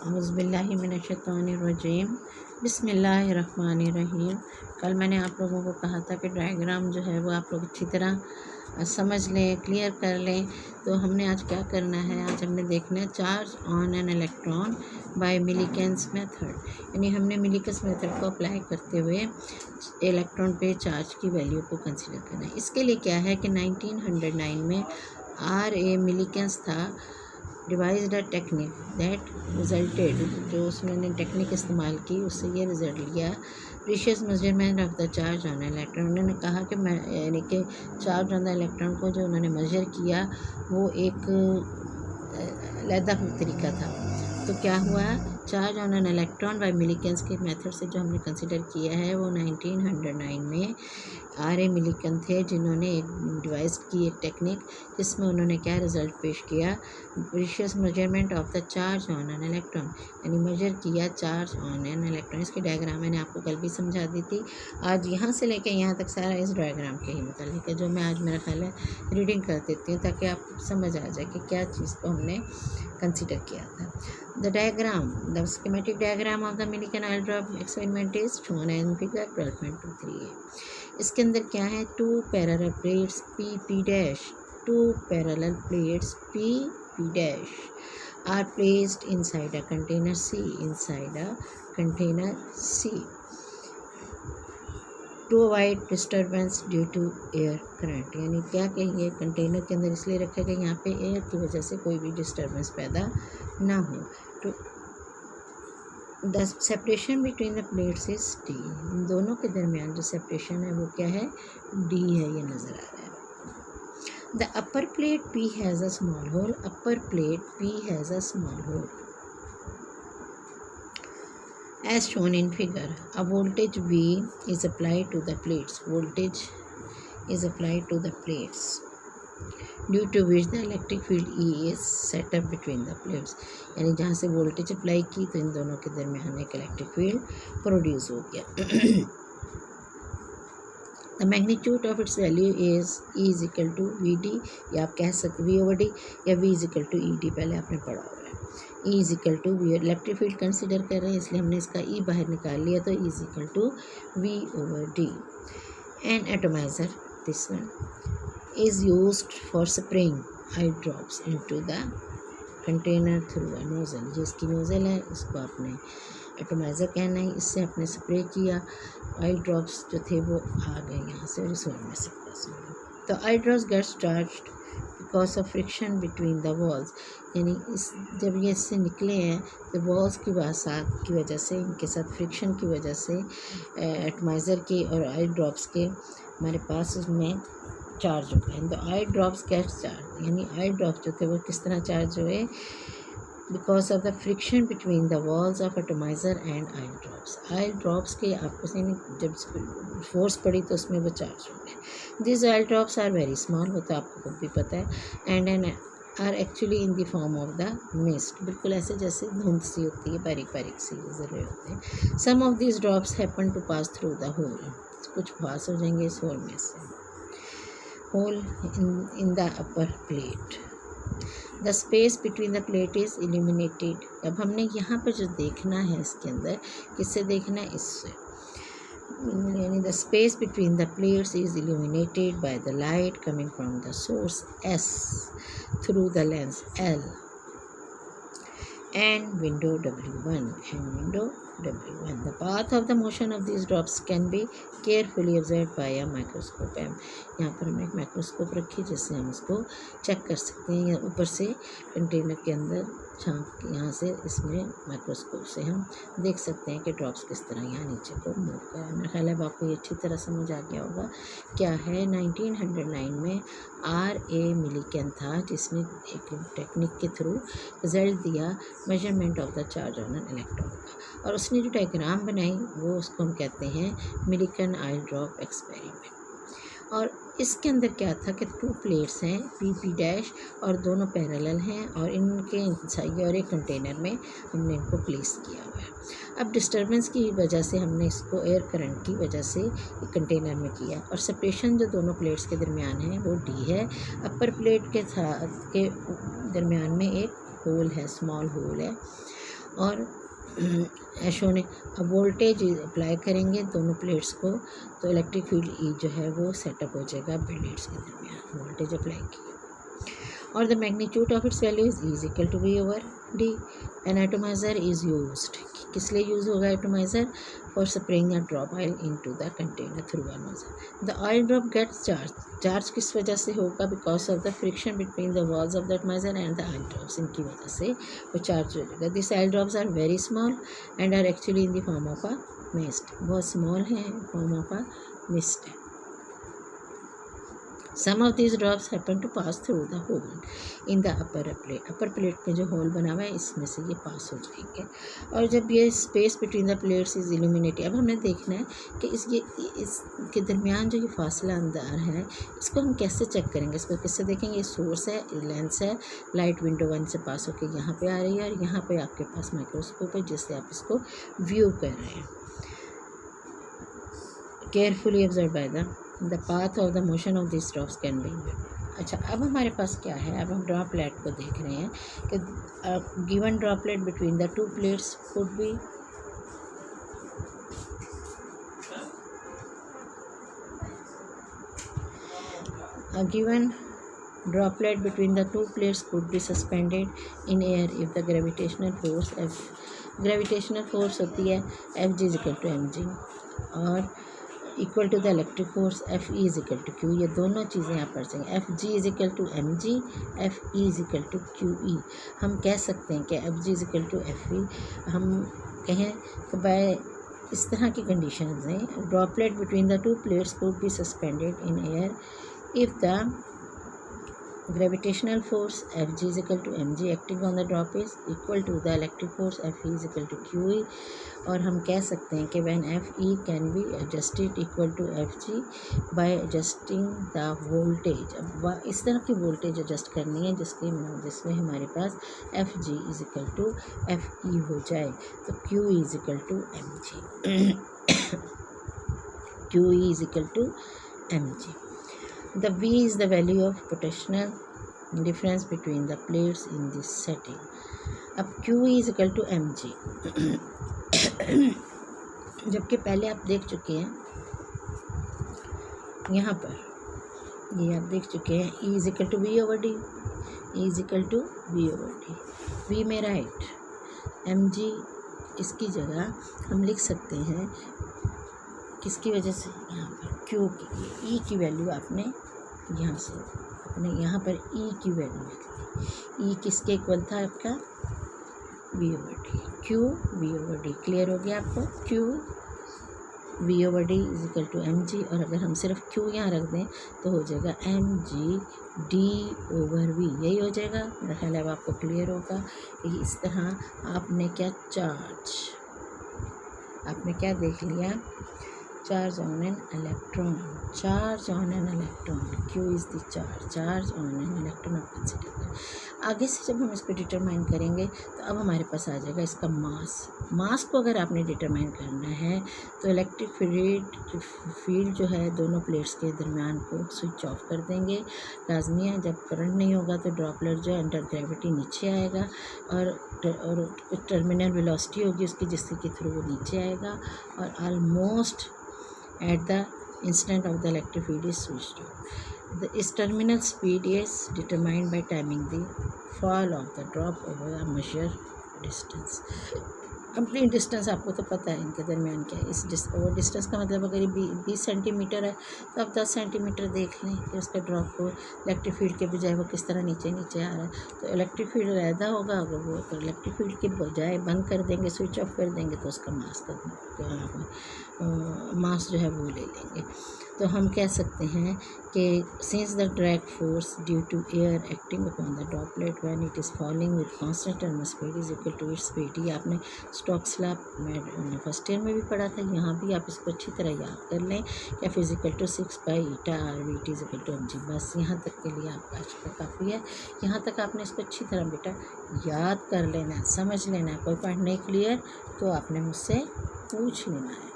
औज़ुबिल्लाहिमिनश्शैतानिर्रजीम बिस्मिल्लाहिर्रहमानिर्रहीम। कल मैंने आप लोगों को कहा था कि डायग्राम जो है वो आप लोग अच्छी तरह समझ लें, क्लियर कर लें। तो हमने आज क्या करना है, आज हमने देखना है charge on an electron by Millikan's method, यानी हमने मिलीकेन्स मेथड को अप्लाई करते हुए इलेक्ट्रॉन पे चार्ज की वैल्यू को कंसीडर करना है। इसके लिए क्या है कि 1909 में R.A. मिलीकेन्स था devised a technique that resulted, जो उसने टेक्निक इस्तेमाल की उससे ये रिज़ल्ट लिया, precious measurement of the charge on electron. उन्होंने कहा कि यानी कि चार्ज ऑन द इलेक्ट्रॉन को जो उन्होंने मेजर किया वो एक अलग तरीका था। तो क्या हुआ, charge on an electron by Millikan's के मेथड से जो हमने कंसिडर किया है वो 1909 में R.A. मिलीकन थे, जिन्होंने एक डिवाइस की एक टेक्निक जिसमें उन्होंने क्या रिज़ल्ट पेश किया, precious measurement of the charge on an electron, यानी मेजर किया चार्ज ऑन एन इलेक्ट्रॉन। इसकी डायग्राम मैंने आपको कल भी समझा दी थी। आज यहाँ से लेकर यहाँ तक सारा इस डायग्राम के ही मुतालिक है, जो मैं आज मेरा ख्याल है रीडिंग कर देती हूँ ताकि आप समझ आ जाए कि क्या चीज़ को हमने कंसिडर किया था। The diagram, the schematic diagram of the Millikan oil drop experiment is shown in figure 12.23। इसके अंदर क्या है, two parallel plates P dash, two parallel plates P dash are placed inside a container C, inside a container C to avoid disturbance due to air current। यानी क्या कहेंगे, container के अंदर इसलिए रखा गया यहाँ पे एयर की वजह से कोई भी डिस्टर्बेंस पैदा ना हो। तो the separation between the plates is D, इन दोनों के दरमियान जो सेपरेशन है वो क्या है, D है, ये नज़र आ रहा है। The upper plate P has a small hole. Upper plate P has a small hole. As shown in figure, a voltage V is applied to the plates. Voltage is applied to the plates, due to which the electric field E is set up between the plates. यानी जहाँ से voltage apply की तो इन दोनों के दरमियान एक electric field produce हो गया। The magnitude of its value is E is equal to VD, या आप कह सकते V over D, या V is equal to ED, पहले आपने पढ़ा हुआ है। E is equal to V, electric field consider कर रहे हैं इसलिए हमने इसका E बाहर निकाल लिया, तो E is equal to V over D। An atomizer, this one, is used for spraying eye drops into the container through a nozzle। जिसकी नोज़ल है इसको आपने एटोमाइज़र कहना है। इससे आपने स्प्रे किया, आई ड्रॉप्स जो थे वो आ गए यहाँ से रिसोर्ट में से। तो eye drops gets charged because of friction between the walls, यानी इस जब ये इससे निकले हैं तो वॉल्स की वजह से, इनके साथ फ्रिक्शन की वजह से एटोमाइज़र के और आई ड्रॉप्स के हमारे पास उसमें चार्ज हो गए। तो आई ड्रॉप्स गेट्स चार्ज, यानी आई ड्रॉप्स जो थे वो किस तरह चार्ज हुए, because of the friction between the walls of atomiser and eye drops. Eye drops के आपस में जब फोर्स पड़ी तो उसमें वो चार्ज हो गए। This eye drops are very small, वो तो आपको खुद भी पता है, and are actually in the form of the mist, बिल्कुल ऐसे जैसे धुंध सी होती है, बारीक बारीक सी ज़रूर होते हैं। Some of this drops happen to pass through the hole, कुछ पास हो जाएंगे इस होल में से, hole in the upper plate. The space between the plate is illuminated. अब हमने यहाँ पर जो देखना है इसके अंदर, किससे देखना है, इससे, यानी the space between the plates is illuminated by the light coming from the source S through the lens L and window W1 and window W1. The path of the motion of these drops can be carefully observed by a microscope। यहाँ पर हम एक microscope रखी जिससे हम इसको check कर सकते हैं, या ऊपर से कंटेनर के अंदर झांक, यहाँ से इसमें माइक्रोस्कोप से हम देख सकते हैं कि ड्रॉप्स किस तरह यहाँ नीचे को मूव कर रहा है। मेरा ख्याल है आपको ये अच्छी तरह समझ आ गया होगा। क्या है, 1909 में R.A. मिलीकन था जिसने एक टेक्निक के थ्रू रिजल्ट दिया measurement of the charge on an electron का, और उसने जो डायग्राम बनाई वो उसको हम कहते हैं मिलीकन ऑयल ड्रॉप एक्सपेरिमेंट। और इसके अंदर क्या था कि टू प्लेट्स हैं P डैश, और दोनों पैरेलल हैं, और इनके इंसाइड और एक कंटेनर में हमने इनको प्लेस किया हुआ है। अब डिस्टर्बेंस की वजह से हमने इसको एयर करंट की वजह से एक कंटेनर में किया, और सेपरेशन जो दोनों प्लेट्स के दरमियान है वो D है। अपर प्लेट के दरमियान में एक होल है, स्मॉल होल है, और एशो ने अब वोल्टेज अप्लाई करेंगे दोनों प्लेट्स को, तो इलेक्ट्रिक फील्ड ई जो है वो सेटअप हो जाएगा प्लेट्स के दरमियान वोल्टेज अप्लाई की। और the magnitude of its value is equal to V over D. An atomizer is used, किस लिए यूज़ होगा atomizer? For spraying a drop oil into the container through a nozzle. The oil drop gets charge, charge किस वजह से होगा? Because of the friction between the walls of the atomizer and the oil drops, इनकी वजह से वो charge हो जाएगा। This oil drops are very small and are actually in the form of a mist, बहुत स्मॉल है, form of a mist है। Some of these drops happen to pass through the hole in the upper plate. Upper plate में जो whole बना हुआ है इसमें से ये पास हो जाएंगे। और जब ये space between the plates is illuminated, अब हमने देखना है कि इसके दरमियान जो ये फासला अंदर है इसको हम कैसे चेक करेंगे, इसको किससे देखेंगे? ये सोर्स है, लेंस है, लाइट विंडो वन से पास होकर यहाँ पे आ रही है और यहाँ पे आपके पास माइक्रोस्कोप है जिससे आप इसको व्यू कर रहे हैं। Carefully observe by the path of the motion of this drops can be. अच्छा, अब हमारे पास क्या है? अब हम ड्रॉपलेट को देख रहे हैं कि given droplet between the two plates could be given droplet between the two plates could be suspended in air if the gravitational force F, gravitational force होती है Fg is equal to mg और equal to the electric force F E is equal to Q. ये दोनों चीज़ें आप पढ़ सकें, F G is equal to M G, F E is equal to Q E. हम कह सकते हैं कि F G is equal to F E, हम कहें कि बाय इस तरह की कंडीशंस हैं, droplet between the two plates could be suspended in air if the gravitational force Fg is equal to mg acting on the drop is equal to the electric force Fe is equal to QE। और हम कह सकते हैं कि when Fe can be adjusted equal to Fg by adjusting the voltage। अब इस तरह की वोल्टेज एडजस्ट करनी है जिसमें हमारे पास Fg is equal to Fe हो जाए, तो QE is equal to mg QE is equal to mg। The V is the value of potential difference between the plates in this setting। अब QE is equal to mg जबकि पहले आप देख चुके हैं यहाँ पर, ये आप देख चुके हैं E is equal to V over D, E is equal to V over D। V मेरा हाइट, mg इसकी जगह हम लिख सकते हैं किसकी वजह से? यहाँ पर Q की, E की वैल्यू आपने यहाँ से अपने यहाँ पर E की वैल्यू लिख ली। E किसके इक्वल था आपका? V over D, Q V over D। Clear हो गया आपको? Q V over D is equal to mg, और अगर हम सिर्फ Q यहाँ रख दें तो हो जाएगा mg D over V, यही हो जाएगा। मेरा ख्याल है अब आपको क्लियर होगा कि इस तरह आपने क्या चार्ज, आपने क्या देख लिया? Charge on an electron, charge on an electron, Q is the charge on an electron आप कंसिडर करें। आगे से जब हम इसको डिटरमाइन करेंगे तो अब हमारे पास आ जाएगा इसका मास को अगर आपने डिटरमाइन करना है तो इलेक्ट्रिक फील्ड जो है दोनों प्लेट्स के दरमियान को स्विच ऑफ कर देंगे। लाजमी है, जब करंट नहीं होगा तो ड्रॉपलेट जो है अंडर ग्रेविटी नीचे आएगा और कुछ टर्मिनल वेलोसिटी होगी उसकी जिसके के थ्रू वो नीचे आएगा और almost at the instant of the electric field is switched off. Its terminal speed is determined by timing the fall of the drop over a measured distance। Complete distance आपको तो पता है इनके दरमियान क्या है। और डिस्टेंस का मतलब अगर 20 सेंटीमीटर है तो आप 10 सेंटीमीटर देख लें कि उसका ड्रॉप को इलेक्ट्रिक फील्ड के बजाय वो किस तरह नीचे आ रहा है। तो इलेक्ट्रिक फील्ड रहता होगा, अगर वो तो इलेक्ट्रिक फील्ड के बजाय बंद कर देंगे, स्विच ऑफ कर देंगे तो उसका मास जो है वो ले लेंगे। तो हम कह सकते हैं कि since the drag force due to air acting upon the droplet when it is falling with constant terminal speed is equal to its speed. ये आपने स्टोक्स लॉ में फर्स्ट ईयर में भी पढ़ा था, यहाँ भी आप इसको अच्छी तरह याद कर लें कि F is equal to 6π/r/v is equal to mg। बस यहाँ तक के लिए आपका आज का काफ़ी है। यहाँ तक आपने इसको अच्छी तरह बेटा याद कर लेना है, समझ लेना है। कोई पॉइंट नहीं क्लियर तो आपने मुझसे पूछ लेना है।